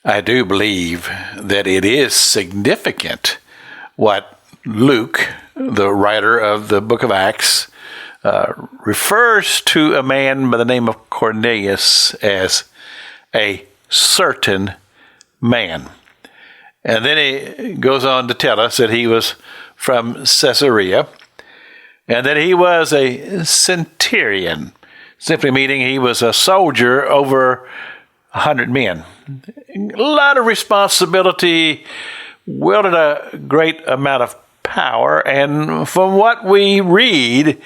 I do believe that it is significant what Luke, the writer of the book of Acts, refers to a man by the name of Cornelius as a certain man. And then he goes on to tell us that he was from Caesarea and that he was a centurion, simply meaning he was a soldier over 100 men. A lot of responsibility, wielded a great amount of power, and from what we read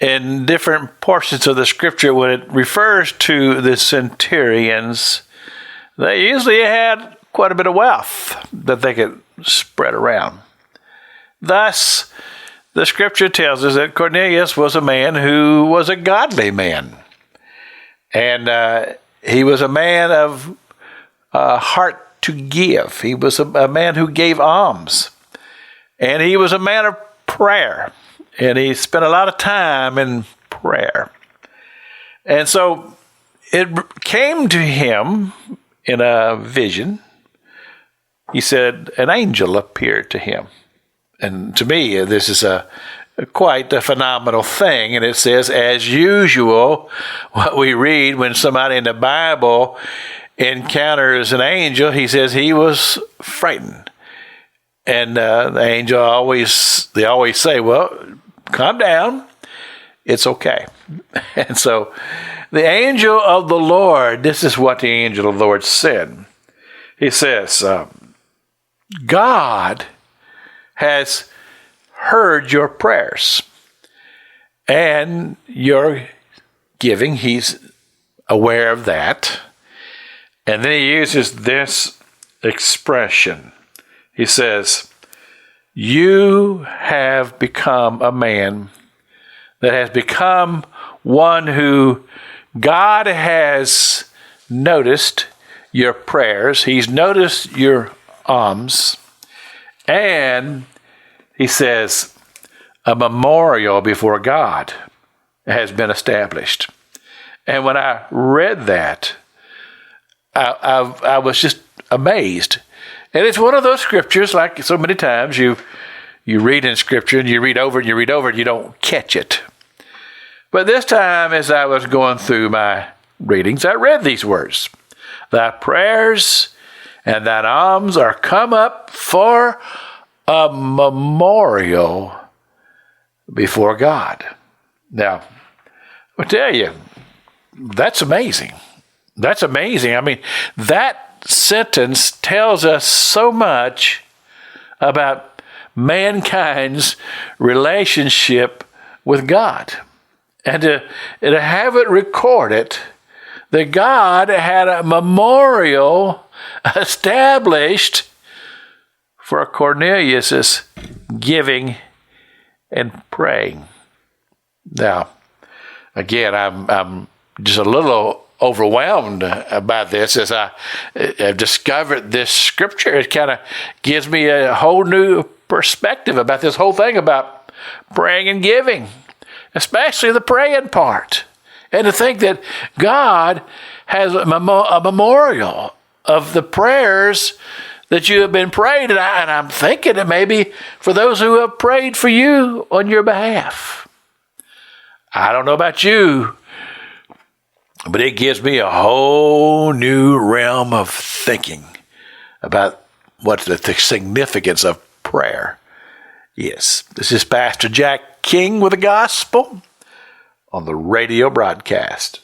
in different portions of the scripture, when it refers to the centurions, they usually had quite a bit of wealth that they could spread around. Thus, the scripture tells us that Cornelius was a man who was a godly man. And he was a man of heart to give. He was a man who gave alms. And he was a man of prayer. And he spent a lot of time in prayer. And so it came to him in a vision. He said, an angel appeared to him. And to me, this is quite a phenomenal thing. And it says, as usual, what we read when somebody in the Bible encounters an angel, he says he was frightened. And the angel they always say, well, calm down. It's okay. And so the angel of the Lord, this is what the angel of the Lord said. He says, God has heard your prayers and your giving. He's aware of that. And then he uses this expression. He says, you have become a man that has become one who God has noticed your prayers. He's noticed your alms. And he says, a memorial before God has been established. And when I read that, I was just amazed. And it's one of those scriptures, like so many times you read in scripture and you read over and you read over and you don't catch it. But this time, as I was going through my readings, I read these words. Thy prayers and thine alms are come up for a memorial before God. Now, I'll tell you, that's amazing. That's amazing. I mean, that sentence tells us so much about mankind's relationship with God. And to have it recorded that God had a memorial established for Cornelius' giving and praying. Now, again, I'm just a little overwhelmed about this as I've discovered this scripture. It kind of gives me a whole new perspective about this whole thing about praying and giving, especially the praying part. And to think that God has a memorial of the prayers that you have been prayed. And I'm thinking that maybe for those who have prayed for you on your behalf. I don't know about you, but it gives me a whole new realm of thinking about what the significance of prayer is. This is Pastor Jack King with the gospel on the radio broadcast.